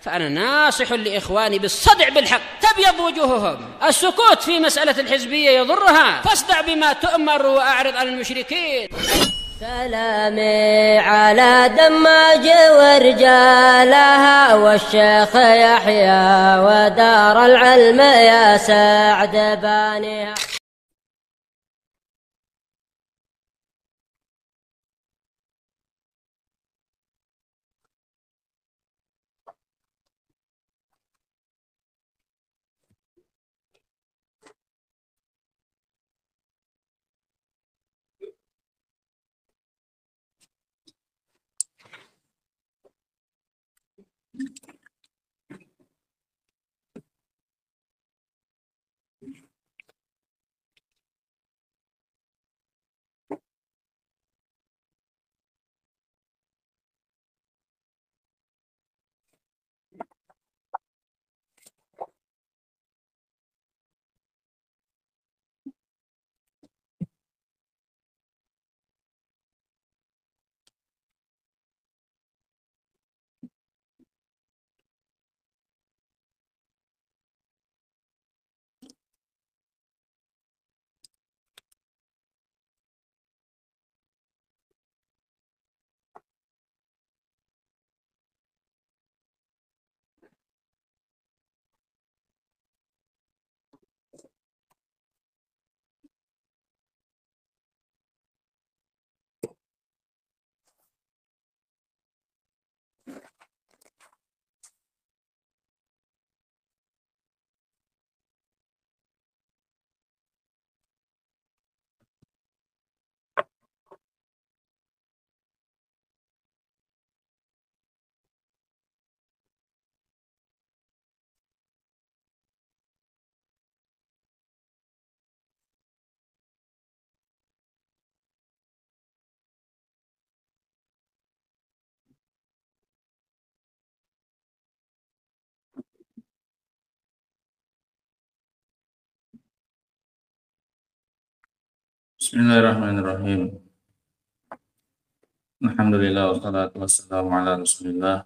فأنا ناصح لإخواني بالصدع بالحق. تبيض وجوههم، السكوت في مسألة الحزبية يضرها، فاصدع بما تؤمر وأعرض عن المشركين. سلامي على دماج ورجالها والشيخ يحيى ودار العلم يا سعد بانيها. Bismillahirrahmanirrahim. Alhamdulillah wassalatu wassalamu ala Rasulillah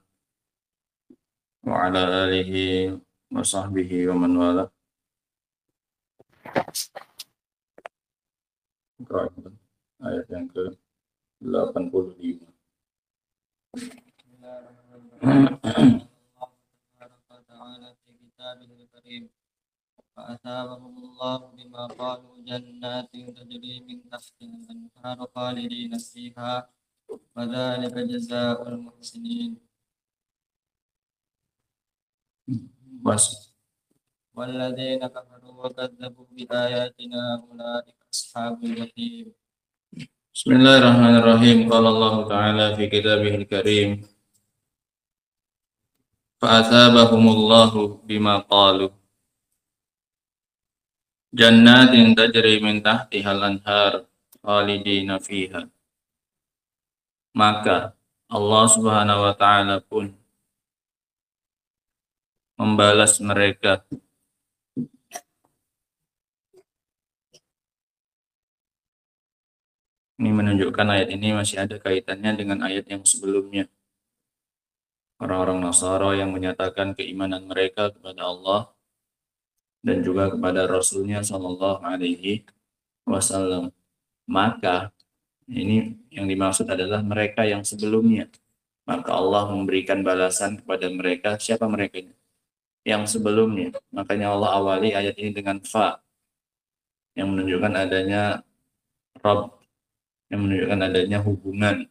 wa ala alihi wa sahbihi wa man wala. Ayat yang ke-85. فأثابهم الله بما قالوا جنات تجري من تحتها الأنهار خالدين فيها وذلك جزاء المحسنين. والذين كفروا وكذبوا بآياتنا أولئك أصحاب الجحيم. Bismillahirrahmanirrahim. Qala Allah Ta'ala fi kitabihil karim. Fa'athabahumullahu bima qalu jannatin tajri min tahtihal anhar khalidina fiha. Maka Allah Subhanahu wa Ta'ala pun membalas mereka Ini menunjukkan ayat ini masih ada kaitannya dengan ayat yang sebelumnya. Orang-orang Nasara yang menyatakan keimanan mereka kepada Allah dan juga kepada Rasulnya Shallallahu Alaihi Wasallam. Maka ini yang dimaksud adalah mereka yang sebelumnya. Maka Allah memberikan balasan kepada mereka. Siapa mereka ini? Yang sebelumnya. Makanya Allah awali ayat ini dengan fa, yang menunjukkan adanya Rabb, yang menunjukkan adanya hubungan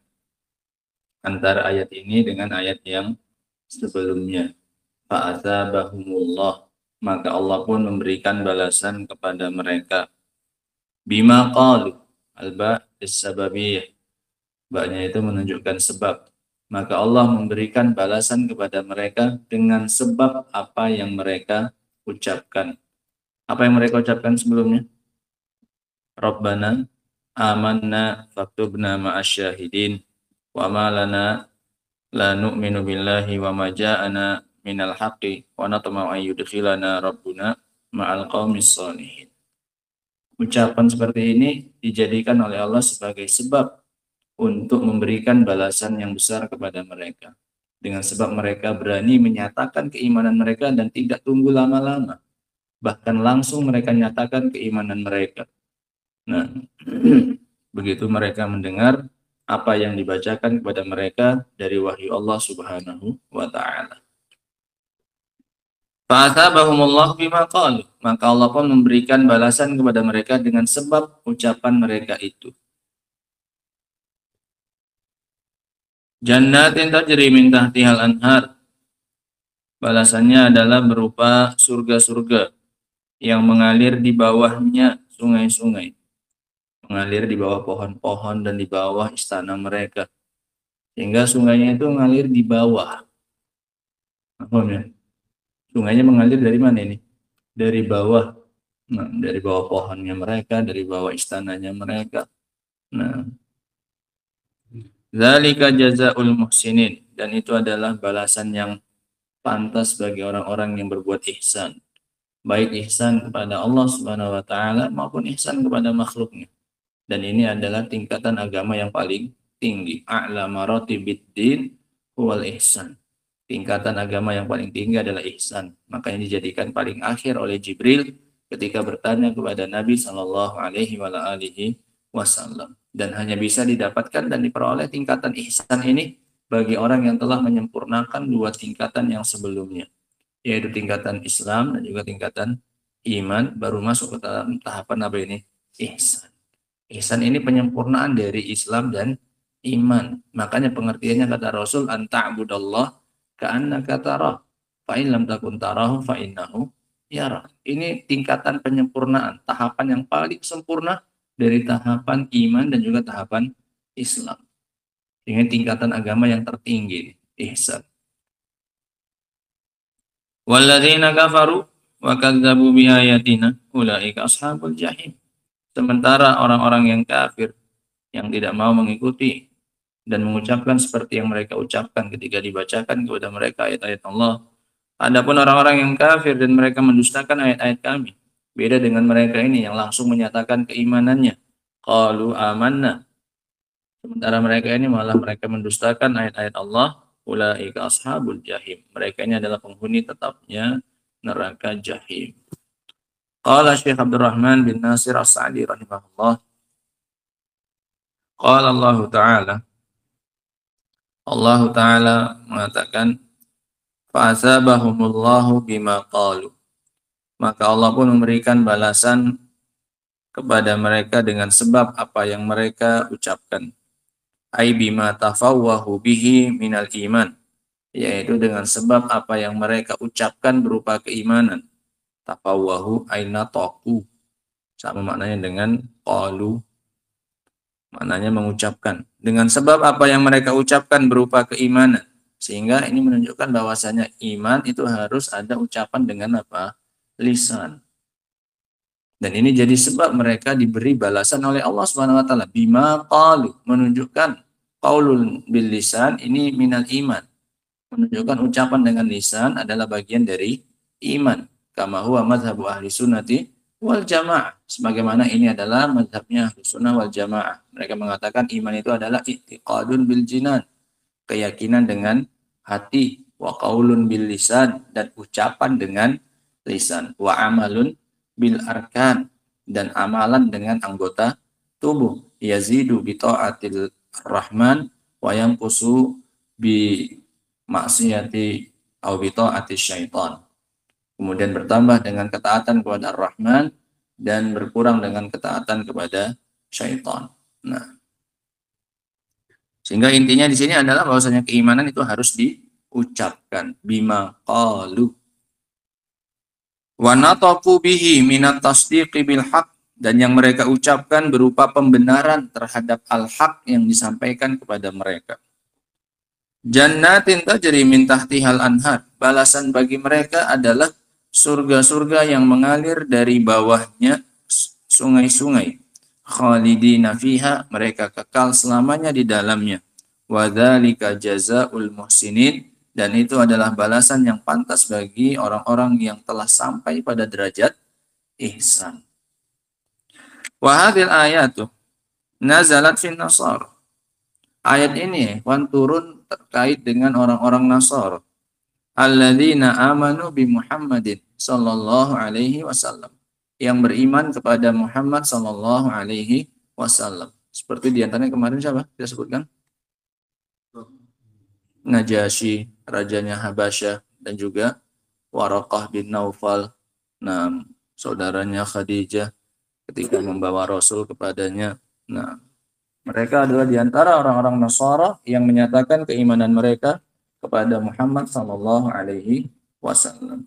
antara ayat ini dengan ayat yang sebelumnya. Fa'atsabahumullah, maka Allah pun memberikan balasan kepada mereka. Bima qalu, alba as-sababiyah, ba-nya itu menunjukkan sebab. Maka Allah memberikan balasan kepada mereka dengan sebab apa yang mereka ucapkan. Apa yang mereka ucapkan sebelumnya? Rabbana amanna faktubna ma'asyahidin wa ma lana la nu'minu billahi wa ma ja'ana minal haqqi wa natma'u an yudkhilana rabbuna ma'al qaumis shalihin. Ucapan seperti ini dijadikan oleh Allah sebagai sebab untuk memberikan balasan yang besar kepada mereka. dengan sebab mereka berani menyatakan keimanan mereka dan tidak tunggu lama-lama, bahkan langsung mereka nyatakan keimanan mereka. Nah, begitu mereka mendengar apa yang dibacakan kepada mereka dari wahyu Allah Subhanahu wa taala. Fa'atsabahumullahu bima qalu, maka Allah pun memberikan balasan kepada mereka dengan sebab ucapan mereka itu. Jannatin tajri min tahtihal anhar. Balasannya adalah berupa surga-surga yang mengalir di bawahnya sungai-sungai. Mengalir di bawah pohon-pohon dan di bawah istana mereka. Sehingga sungainya itu mengalir di bawah. Apa ya? Sungainya mengalir dari mana ini? Dari bawah. Nah, dari bawah pohonnya mereka, dari bawah istananya mereka. Nah, zalika jazaa'ul muhsinin, dan itu adalah balasan yang pantas bagi orang-orang yang berbuat ihsan. Baik ihsan kepada Allah Subhanahu wa taala maupun ihsan kepada makhluknya. Dan ini adalah tingkatan agama yang paling tinggi. A'la maratibid din huwal ihsan. Tingkatan agama yang paling tinggi adalah ihsan. Makanya dijadikan paling akhir oleh Jibril ketika bertanya kepada Nabi sallallahu alaihi wasallam. Dan hanya bisa didapatkan dan diperoleh tingkatan ihsan ini bagi orang yang telah menyempurnakan dua tingkatan yang sebelumnya, yaitu tingkatan Islam dan juga tingkatan iman, baru masuk ke dalam tahapan apa ini? Ihsan. Ihsan ini penyempurnaan dari Islam dan iman. Makanya pengertiannya kata Rasul, anta'budallah ka'annaka tarah, fa in lam takun tarahu fa innahu yarah. Ini tingkatan penyempurnaan, tahapan yang paling sempurna dari tahapan iman dan juga tahapan Islam. Dengan tingkatan agama yang tertinggi, ihsan. Walladzina kafaru wa kadzdzabu bi ayatina ulaika ashabul jahim. Sementara orang-orang yang kafir yang tidak mau mengikuti dan mengucapkan seperti yang mereka ucapkan ketika dibacakan kepada mereka ayat-ayat Allah. Adapun orang-orang yang kafir dan mereka mendustakan ayat-ayat kami, beda dengan mereka ini yang langsung menyatakan keimanannya. Qalu amanna. Sementara mereka ini malah mereka mendustakan ayat-ayat Allah. Ulaika ashabul jahim. Mereka ini adalah penghuni tetapnya neraka jahim. Qala Syekh Abdurrahman bin Nasir As-Sa'di rahimahullah. Qala Allah Ta'ala mengatakan, fa'asabahumullahu bima qalu. Maka Allah pun memberikan balasan kepada mereka dengan sebab apa yang mereka ucapkan. Ai bima tafawwahu bihi minal iman. Yaitu dengan sebab apa yang mereka ucapkan berupa keimanan. Tafawwahu ai nataku. Sama maknanya dengan qalu. Maknanya mengucapkan. Dengan sebab apa yang mereka ucapkan berupa keimanan. Sehingga ini menunjukkan bahwasanya iman itu harus ada ucapan dengan apa? Lisan. Dan ini jadi sebab mereka diberi balasan oleh Allah Subhanahu wa taala bima qalu, menunjukkan qaulun bil lisan ini minal iman. Menunjukkan ucapan dengan lisan adalah bagian dari iman. Kama huwa madhabu ahli sunnati wal jamaah. Sebagaimana ini adalah madhabnya ahli sunnah wal jamaah. Mereka mengatakan iman itu adalah i'tiqadun bil jinan. Keyakinan dengan hati. Wa qaulun bil lisan. Dan ucapan dengan lisan. Wa amalun bil arkan. Dan amalan dengan anggota tubuh. Yazidu bi ta'atil rahman. Wa yanqusu bi maksiyati au bi ta'ati syaitan. Kemudian bertambah dengan ketaatan kepada Ar-Rahman dan berkurang dengan ketaatan kepada syaitan. Nah, sehingga intinya di sini adalah bahwasanya keimanan itu harus diucapkan bima qalu. Wa nataqu bihi minat tasdiqi bil haq, dan yang mereka ucapkan berupa pembenaran terhadap al-haq yang disampaikan kepada mereka. Jannatin tajri min tahtihal anhar. Balasan bagi mereka adalah surga-surga yang mengalir dari bawahnya sungai-sungai. Khalidina fiha, mereka kekal selamanya di dalamnya. Wa dzalika jazaa'ul muhsinin, dan itu adalah balasan yang pantas bagi orang-orang yang telah sampai pada derajat ihsan. Wa hadhil ayatu nazalat fin nasar. Ayat ini turun terkait dengan orang-orang Nasara. Alladzina amanu bi Muhammadin sallallahu alaihi wasallam. Yang beriman kepada Muhammad sallallahu alaihi wasallam. Seperti diantaranya kemarin siapa? Kita sebutkan. Najasyi, rajanya Habasyah, dan juga Waraqah bin Naufal, nah, saudaranya Khadijah ketika membawa Rasul kepadanya. Nah, mereka adalah diantara orang-orang Nasara yang menyatakan keimanan mereka kepada Muhammad sallallahu alaihi wasallam.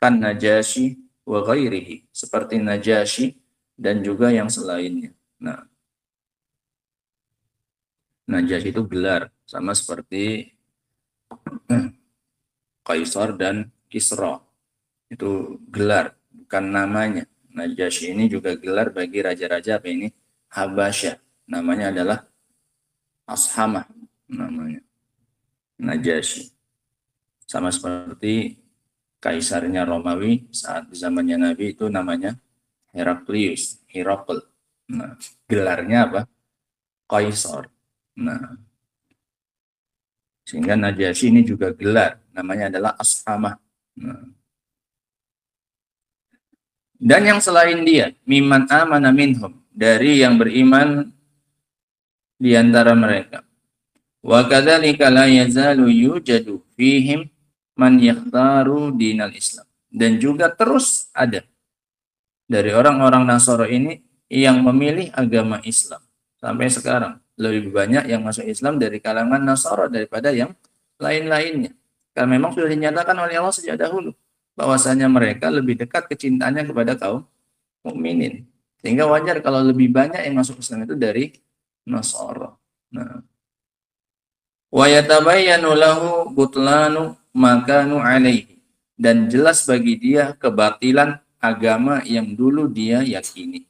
Kan Najasyi wa ghairihi, seperti Najasyi dan juga yang selainnya. Nah, Najasyi itu gelar, sama seperti Kaisar dan Kisra. Itu gelar, bukan namanya. Najasyi ini juga gelar bagi raja-raja apa ini? Habasyah. Namanya adalah Ashamah, namanya Najasyi. Sama seperti kaisarnya Romawi saat di zamannya Nabi itu namanya Heraklius, Herakl. Nah, gelarnya apa? Kaisar. Nah, sehingga Najasyi ini juga gelar, namanya adalah Ashamah. Nah. Dan yang selain dia, mimman amana minhum, dari yang beriman di antara mereka. Wa kadzalika la yazalu yujadu fihim man yakhtaru dinal Islam. Dan juga terus ada dari orang-orang Nasara ini yang memilih agama Islam sampai sekarang. Lebih banyak yang masuk Islam dari kalangan Nasara daripada yang lain-lainnya. Karena memang sudah dinyatakan oleh Allah sejak dahulu bahwasanya mereka lebih dekat kecintaannya kepada kaum mukminin. Sehingga wajar kalau lebih banyak yang masuk Islam itu dari Nasara. Nah, wa yatabayyanu lahu butlanu makanu alaihi, dan jelas bagi dia kebatilan agama yang dulu dia yakini.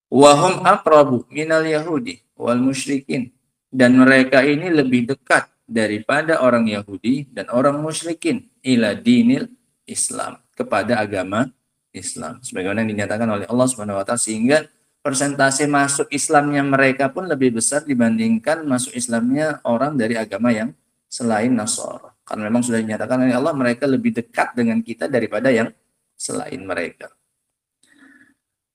Wa hum aqrabu minal yahudi wal musyrikin, dan mereka ini lebih dekat daripada orang Yahudi dan orang musyrikin ila dinil Islam, kepada agama Islam, sebagaimana yang dinyatakan oleh Allah Subhanahu wa taala, sehingga persentase masuk Islamnya mereka pun lebih besar dibandingkan masuk Islamnya orang dari agama yang selain Nasara. Karena memang sudah dinyatakan oleh Allah mereka lebih dekat dengan kita daripada yang selain mereka.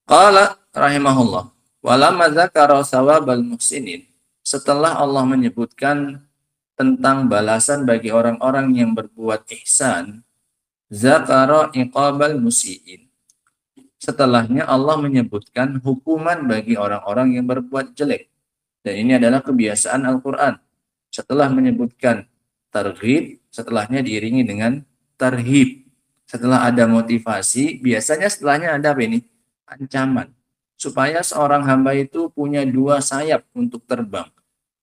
Qala rahimahullah, walamma dzakara thawabal muhsinin, setelah Allah menyebutkan tentang balasan bagi orang-orang yang berbuat ihsan, zakara iqabal musiin, setelahnya Allah menyebutkan hukuman bagi orang-orang yang berbuat jelek. Dan ini adalah kebiasaan Al-Quran. Setelah menyebutkan targhib, setelahnya diiringi dengan tarhib. Setelah ada motivasi, biasanya setelahnya ada apa ini? Ancaman. Supaya seorang hamba itu punya dua sayap untuk terbang.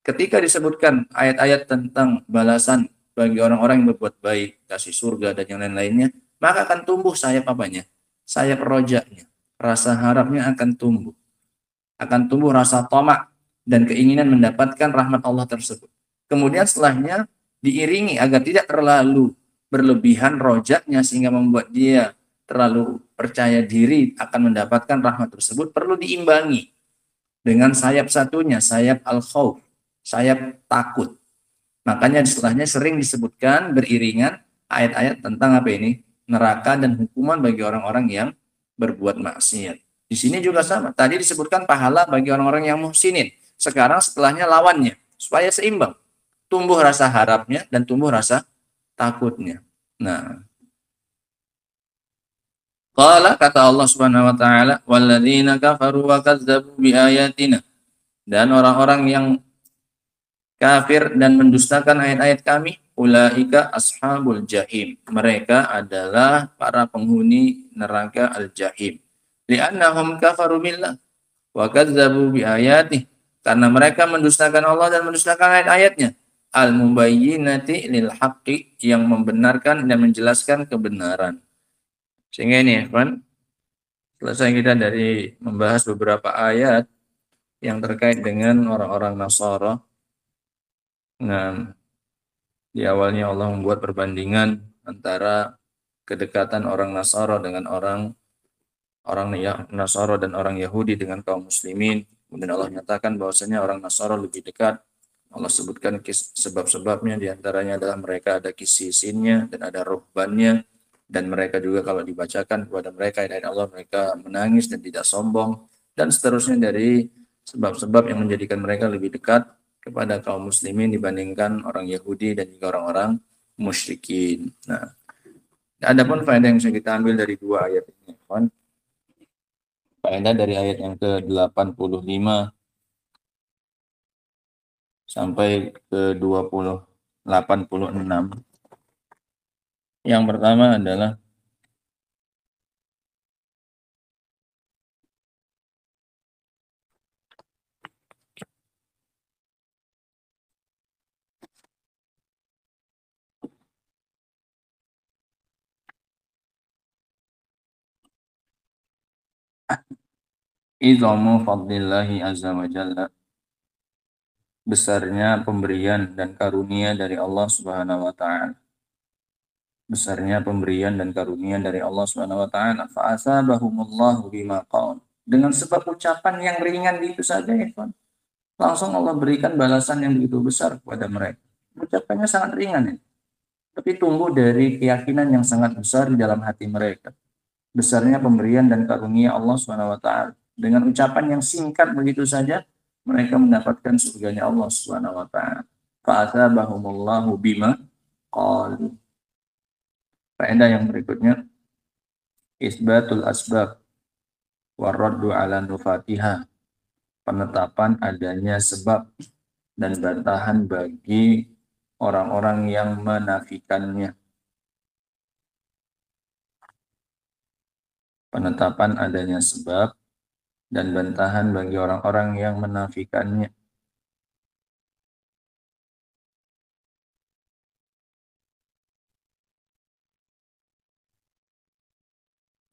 Ketika disebutkan ayat-ayat tentang balasan bagi orang-orang yang berbuat baik, kasih surga dan yang lain-lainnya, maka akan tumbuh sayap apanya? Sayap rojaknya. Rasa harapnya akan tumbuh. Akan tumbuh rasa tamak dan keinginan mendapatkan rahmat Allah tersebut. Kemudian setelahnya diiringi agar tidak terlalu berlebihan rojaknya sehingga membuat dia terlalu percaya diri akan mendapatkan rahmat tersebut, perlu diimbangi dengan sayap satunya, sayap al-khauf, sayap takut. Makanya setelahnya sering disebutkan beriringan ayat-ayat tentang apa ini? Neraka dan hukuman bagi orang-orang yang berbuat maksiat. Di sini juga sama. Tadi disebutkan pahala bagi orang-orang yang muhsinin. Sekarang setelahnya lawannya, supaya seimbang. Tumbuh rasa harapnya dan tumbuh rasa takutnya. Nah, qala, kata Allah Subhanahu wa taala, walladzina kafaru wa kadzdzabu biayatina, dan orang-orang yang kafir dan mendustakan ayat-ayat kami, ulaika ashabul jahim, mereka adalah para penghuni neraka al-jahim. Li'annahum kafaru billah wa kadzdzabu biayatih, karena mereka mendustakan Allah dan mendustakan ayat-ayatnya, al-mubayyinati lil haqqi, yang membenarkan dan menjelaskan kebenaran. Sehingga ini, Ikhwan, selesai kita dari membahas beberapa ayat yang terkait dengan orang-orang Nasara. Nah, di awalnya Allah membuat perbandingan antara kedekatan orang Nasara dengan orang Nasara dan orang Yahudi dengan kaum muslimin. Kemudian Allah nyatakan bahwasanya orang Nasara lebih dekat Allah sebutkan sebab-sebabnya, diantaranya adalah mereka ada kisisinnya dan ada ruhbannya, dan mereka juga kalau dibacakan kepada mereka ayat Allah mereka menangis dan tidak sombong, dan seterusnya dari sebab-sebab yang menjadikan mereka lebih dekat kepada kaum muslimin dibandingkan orang Yahudi dan juga orang-orang musyrikin. Nah, adapun faedah yang bisa kita ambil dari dua ayat ini, faedah dari ayat yang ke-85 sampai ke 86. Yang pertama adalah idhamu fadlillahi azza wa jalla, besarnya pemberian dan karunia dari Allah Subhanahu wa taala. Besarnya pemberian dan karunia dari Allah Subhanahu wa taala. Fa asabahumullahu bima qaul. Dengan sebab ucapan yang ringan itu saja, ya kan. Langsung Allah berikan balasan yang begitu besar kepada mereka. Ucapannya sangat ringan, ya. Tapi tumbuh dari keyakinan yang sangat besar di dalam hati mereka. Besarnya pemberian dan karunia Allah Subhanahu wa taala. Dengan ucapan yang singkat begitu saja, mereka mendapatkan surganya Allah Subhanahu wa taala. Fa asabahumullahu bima qalu. Faedah yang berikutnya, isbatul asbab waraddu ala nufatiha, penetapan adanya sebab dan bantahan bagi orang-orang yang menafikannya. Penetapan adanya sebab dan bantahan bagi orang-orang yang menafikannya.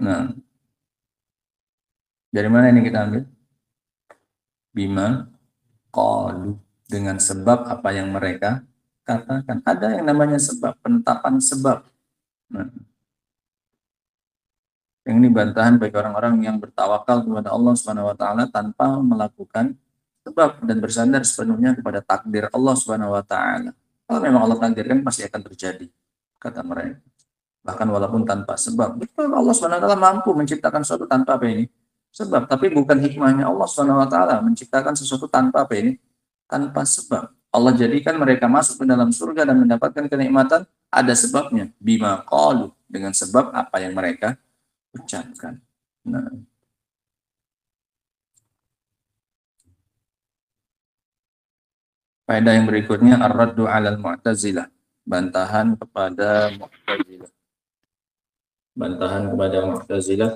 Nah, dari mana ini kita ambil? Bima qalu, dengan sebab apa yang mereka katakan. Ada yang namanya sebab, penetapan sebab. Nah, yang ini bantahan bagi orang-orang yang bertawakal kepada Allah Subhanahu wa taala tanpa melakukan sebab dan bersandar sepenuhnya kepada takdir Allah Subhanahu wa taala. Kalau memang Allah takdirkan pasti akan terjadi, kata mereka. Bahkan walaupun tanpa sebab. Betul, Allah SWT mampu menciptakan sesuatu tanpa apa ini? Sebab. Tapi bukan hikmahnya Allah SWT menciptakan sesuatu tanpa apa ini? Tanpa sebab. Allah jadikan mereka masuk ke dalam surga dan mendapatkan kenikmatan, ada sebabnya. Bima qalu, dengan sebab apa yang mereka ucapkan. Nah. Faedah yang berikutnya, ar-raddu 'alal mu'tazilah, bantahan kepada Mu'tazilah. Bantahan kepada Mu'tazilah,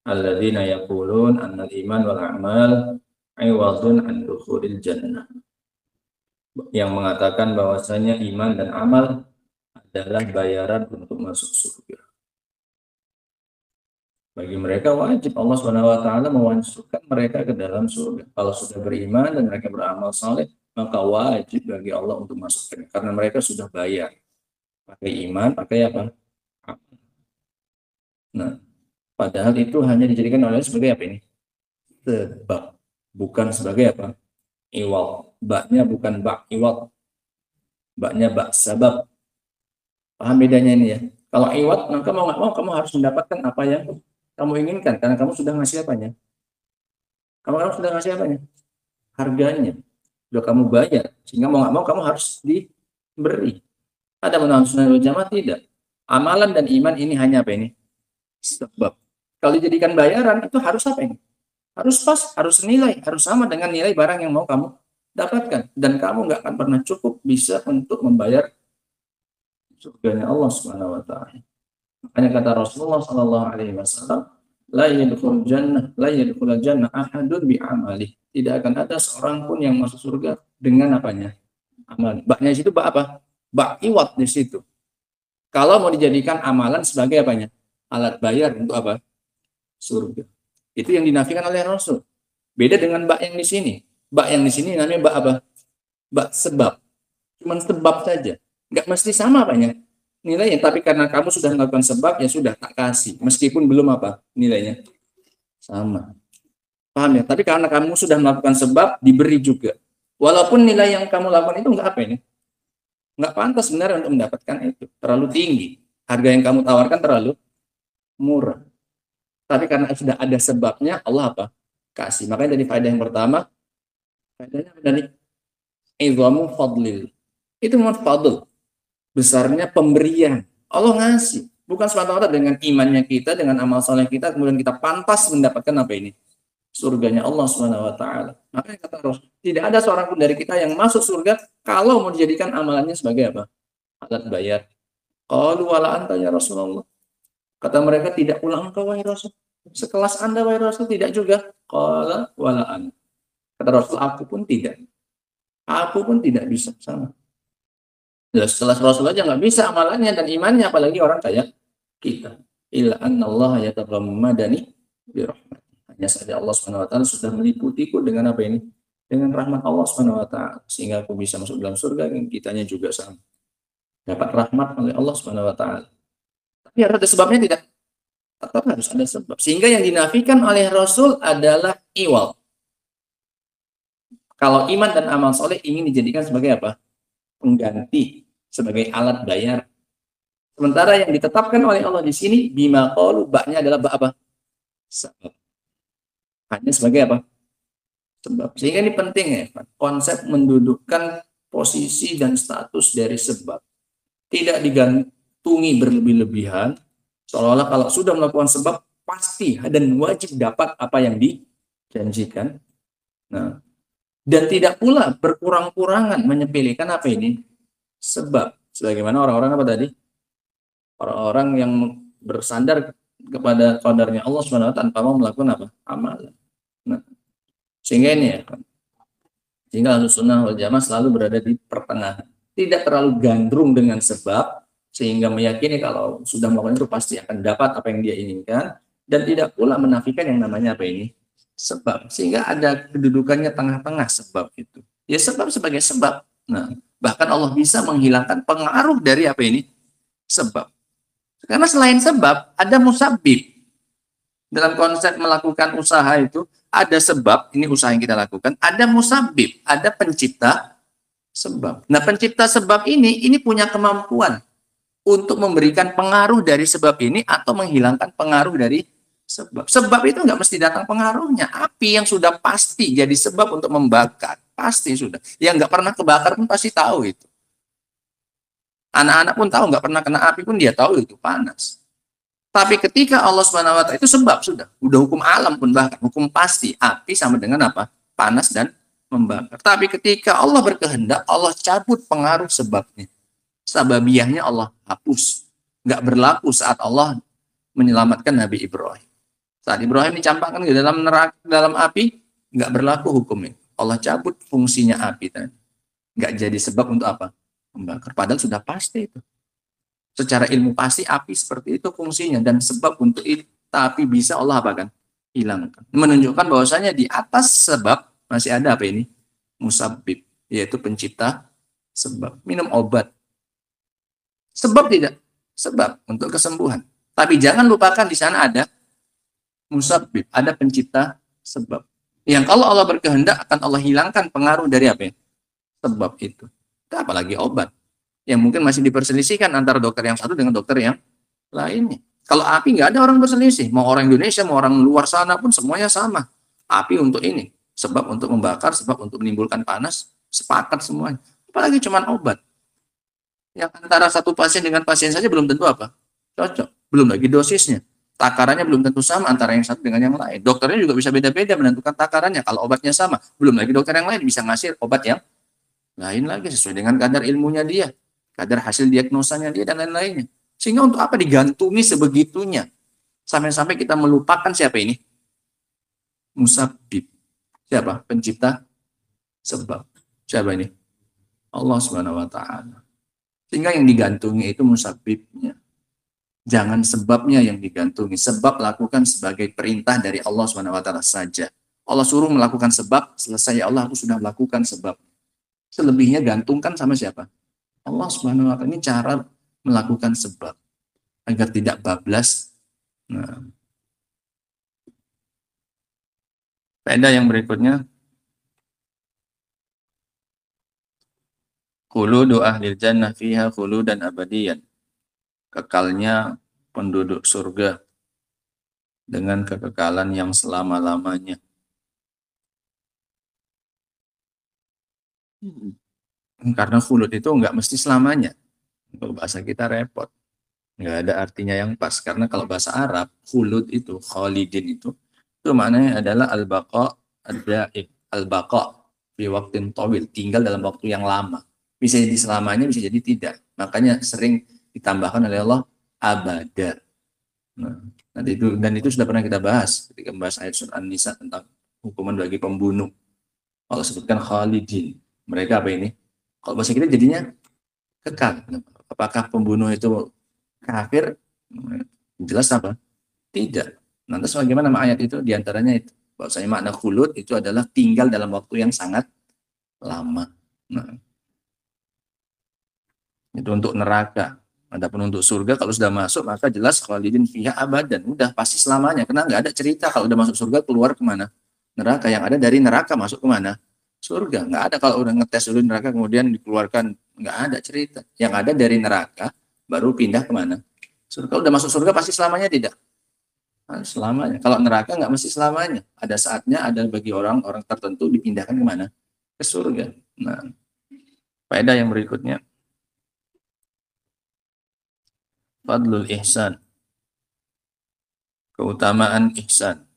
alladzina yaqulun annal iman wal a'mal iwadun an dukhulil jannah, yang mengatakan bahwasanya iman dan amal adalah bayaran untuk masuk surga. Bagi mereka wajib Allah Subhanahu wa taala memasukkan mereka ke dalam surga. Kalau sudah beriman dan mereka beramal saleh, maka wajib bagi Allah untuk masuk, karena mereka sudah bayar. Pakai iman, pakai apa? Nah, padahal itu hanya dijadikan oleh sebagai apa ini? Sebab, bukan sebagai apa? Iwal. Baknya bukan bak iwal. Baknya bak sabab. Paham bedanya ini ya? Kalau iwat, maka mau nggak mau kamu harus mendapatkan apa yang kamu inginkan, karena kamu sudah ngasih apanya? Kamu sudah ngasih apanya? Harganya. Sudah kamu bayar, sehingga mau nggak mau kamu harus diberi. Ada menurut sunnah wal jamaah tidak. Amalan dan iman ini hanya apa ini? Sebab. Kalau dijadikan bayaran itu harus apa ini? Harus pas, harus nilai, harus sama dengan nilai barang yang mau kamu dapatkan, dan kamu nggak akan pernah cukup bisa untuk membayar surganya Allah Subhanahu wa taala. Makanya kata Rasulullah sallallahu alaihi wasallam, la yadkhulul jannah ahadun bi amali. Tidak akan ada seorang pun yang masuk surga dengan apanya? Amal. Baknya di situ bak apa? Bak iwat di situ. Kalau mau dijadikan amalan sebagai apanya? Alat bayar untuk apa? Surga. Itu yang dinafikan oleh Rasul. Beda dengan bak yang di sini. Bak yang di sini namanya bak apa? Bak sebab. Cuman sebab saja. Nggak mesti sama apanya nilainya. Tapi karena kamu sudah melakukan sebab, ya sudah tak kasih. Meskipun belum apa nilainya. Sama. Paham ya? Tapi karena kamu sudah melakukan sebab, diberi juga. Walaupun nilai yang kamu lakukan itu nggak apa ini, nggak pantas sebenarnya untuk mendapatkan itu, terlalu tinggi. Harga yang kamu tawarkan terlalu murah. Tapi karena sudah ada sebabnya, Allah apa? Kasih. Makanya dari faedah yang pertama, faedahnya dari idhamu fadlil. Itu fadl, besarnya pemberian. Allah ngasih. Bukan semata-mata dengan imannya kita, dengan amal soleh kita, kemudian kita pantas mendapatkan apa ini? Surganya Allah Subhanahu wa taala. Makanya kata Rasul, tidak ada seorang pun dari kita yang masuk surga kalau mau dijadikan amalannya sebagai apa? Alat bayar. Qalu wala anta ya Rasulullah. Kata mereka, tidak pula engkau wahai Rasul. Sekelas Anda wahai Rasul, tidak juga. Qala wala anta. Kata Rasul, aku pun tidak. Aku pun tidak bisa sama. Ya, setelah Rasul aja nggak bisa amalannya dan imannya, apalagi orang kayak kita. Illa annallaha yatagammadani birahmat. Hanya saja Allah Subhanahu wa taala sudah meliputiku dengan apa ini? Dengan rahmat Allah Subhanahu wa taala, sehingga aku bisa masuk dalam surga, dan kitanya juga sama. Dapat rahmat oleh Allah Subhanahu wa taala. Tapi harus ada sebabnya tidak? Tetap harus ada sebab. Sehingga yang dinafikan oleh Rasul adalah iwal. Kalau iman dan amal soleh ingin dijadikan sebagai apa? Pengganti, sebagai alat bayar. Sementara yang ditetapkan oleh Allah di sini, bima qalu, baknya adalah apa? Sebab. Hanya sebagai apa? Sebab. Sehingga ini penting ya, konsep mendudukkan posisi dan status dari sebab. Tidak digantungi berlebih-lebihan, seolah-olah kalau sudah melakukan sebab, pasti dan wajib dapat apa yang dijanjikan. Nah, dan tidak pula berkurang-kurangan menyepelekan apa ini? Sebab. Sebagaimana orang-orang apa tadi? Orang-orang yang bersandar kepada qadarnya Allah SWT tanpa mau melakukan apa? Amalan. Nah, sehingga ini ya, sehingga Ahlussunnah wal Jamaah selalu berada di pertengahan. Tidak terlalu gandrung dengan sebab, sehingga meyakini kalau sudah melakukan itu pasti akan dapat apa yang dia inginkan, dan tidak pula menafikan yang namanya apa ini? Sebab. Sehingga ada kedudukannya tengah-tengah sebab itu. Ya sebab sebagai sebab. Nah, bahkan Allah bisa menghilangkan pengaruh dari apa ini? Sebab. Karena selain sebab, ada musabbib. Dalam konsep melakukan usaha itu, ada sebab, ini usaha yang kita lakukan, ada musabbib, ada pencipta sebab. Nah, pencipta sebab ini punya kemampuan untuk memberikan pengaruh dari sebab ini atau menghilangkan pengaruh dari sebab. Sebab itu nggak mesti datang pengaruhnya. Api yang sudah pasti jadi sebab untuk membakar, pasti sudah. Yang nggak pernah kebakar pun pasti tahu itu. Anak-anak pun tahu, nggak pernah kena api pun dia tahu itu panas. Tapi ketika Allah Subhanahu wa taala itu sebab sudah hukum alam pun bahkan hukum pasti api sama dengan apa? Panas dan membakar. Tapi ketika Allah berkehendak, Allah cabut pengaruh sebabnya. Sababiyahnya Allah hapus. Nggak berlaku saat Allah menyelamatkan Nabi Ibrahim. Saat Ibrahim dicampakkan ke dalam neraka, dalam api, nggak berlaku hukumnya. Allah cabut fungsinya api tadi. Nggak jadi sebab untuk apa? Membakar. Padahal sudah pasti itu. Secara ilmu pasti api seperti itu fungsinya dan sebab untuk itu, tapi bisa Allah apakan? Hilangkan. Menunjukkan bahwasanya di atas sebab masih ada apa ini? Musabbib, yaitu pencipta sebab. Minum obat. Sebab tidak? Sebab untuk kesembuhan. Tapi jangan lupakan di sana ada musabbib, ada pencipta sebab. Yang kalau Allah berkehendak akan Allah hilangkan pengaruh dari apa? Sebab itu. Apalagi obat. Yang mungkin masih diperselisihkan antara dokter yang satu dengan dokter yang lainnya. Kalau api nggak ada orang berselisih. Mau orang Indonesia, mau orang luar sana pun semuanya sama. Api untuk ini. Sebab untuk membakar, sebab untuk menimbulkan panas. Sepakat semuanya. Apalagi cuma obat. Yang antara satu pasien dengan pasien saja belum tentu apa? Cocok. Belum lagi dosisnya. Takarannya belum tentu sama antara yang satu dengan yang lain. Dokternya juga bisa beda-beda menentukan takarannya. Kalau obatnya sama. Belum lagi dokter yang lain bisa ngasih obat yang lain lagi sesuai dengan kadar ilmunya dia. Kadar hasil diagnosanya dia dan lain-lainnya. Sehingga untuk apa digantungi sebegitunya? Sampai-sampai kita melupakan siapa ini? Musabbib. Siapa? Pencipta sebab. Siapa ini? Allah Subhanahu wa taala. Sehingga yang digantungi itu musabbibnya. Jangan sebabnya yang digantungi. Sebab lakukan sebagai perintah dari Allah Subhanahu wa taala saja. Allah suruh melakukan sebab, selesai ya Allah aku sudah melakukan sebab. Selebihnya gantungkan sama siapa? Allah Subhanahu wa taala. Ini cara melakukan sebab agar tidak bablas. Nah. Faedah yang berikutnya, Khuludu ahlil jannah fiha khuludan abadiyan. Kekalnya penduduk surga dengan kekekalan yang selama-lamanya. Karena khulud itu nggak mesti selamanya. Kalau bahasa kita repot. Nggak ada artinya yang pas. Karena kalau bahasa Arab, khulud itu, khalidin itu maknanya adalah al-baqa ad-daib. Al-baqa fi waktin tawil. Tinggal dalam waktu yang lama. Bisa jadi selamanya, bisa jadi tidak. Makanya sering ditambahkan oleh Allah abada. Nah, dan itu sudah pernah kita bahas ketika membahas ayat surah An-Nisa tentang hukuman bagi pembunuh. Kalau sebutkan khalidin, mereka apa ini? Kalau bahasa kita jadinya kekal. Apakah pembunuh itu kafir? Jelas apa? Tidak. Nanti bagaimana ayat itu? Di antaranya itu. Bahwasanya makna khulud itu adalah tinggal dalam waktu yang sangat lama. Nah, itu untuk neraka. Adapun untuk surga, kalau sudah masuk maka jelas khalidin fiha abadan. Udah pasti selamanya. Karena nggak ada cerita kalau udah masuk surga keluar kemana? Neraka. Yang ada dari neraka masuk kemana? Surga. Nggak ada kalau udah ngetes dulu neraka kemudian dikeluarkan. Nggak ada cerita. Yang ada dari neraka baru pindah kemana? Surga. Kalau udah masuk surga pasti selamanya tidak? Nah, selamanya. Kalau neraka nggak mesti selamanya. Ada saatnya ada bagi orang-orang tertentu dipindahkan kemana? Ke surga. Nah, faedah yang berikutnya. Fadlul ihsan. Keutamaan ihsan.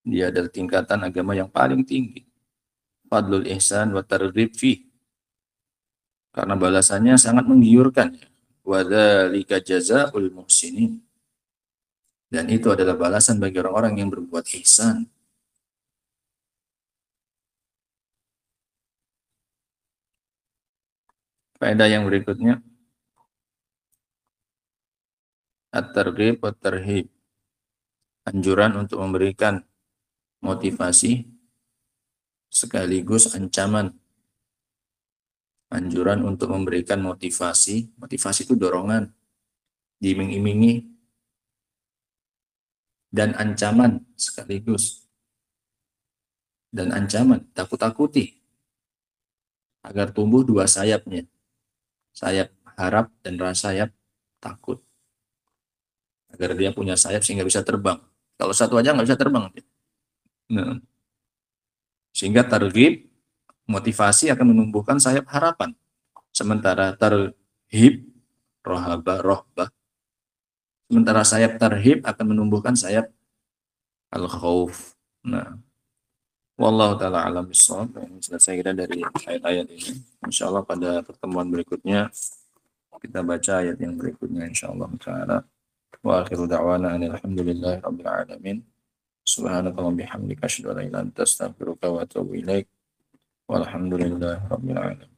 Dia adalah tingkatan agama yang paling tinggi. Fadlul ihsan wa targhib fi. Karena balasannya sangat menggiurkan. Wa dzalika jazaa'ul muhsinin. Dan itu adalah balasan bagi orang-orang yang berbuat ihsan. Faedah yang berikutnya. At-targhib wa tarhib. Anjuran untuk memberikan motivasi sekaligus ancaman. Anjuran untuk memberikan motivasi. Motivasi itu dorongan, diiming-imingi, dan ancaman sekaligus. Dan ancaman, takut-takuti. Agar tumbuh dua sayapnya. Sayap harap dan rasa sayap takut. Agar dia punya sayap sehingga bisa terbang. Kalau satu aja nggak bisa terbang. Nah. Sehingga targhib, motivasi akan menumbuhkan sayap harapan. Sementara tarhib, rohbah. Sementara sayap tarhib akan menumbuhkan sayap al-khauf. Nah, wallahu ta'ala alam bissawab. Selesai kita dari ayat-ayat ini. Insyaallah pada pertemuan berikutnya kita baca ayat yang berikutnya insyaallah ta'ala. Wa akhiru da'wana alhamdulillahi rabbil alamin. Subhanakallahumma bihamdika asyhadu an la ilaha illa anta astaghfiruka wa atubu ilaik. Walhamdulillahi rabbil alamin.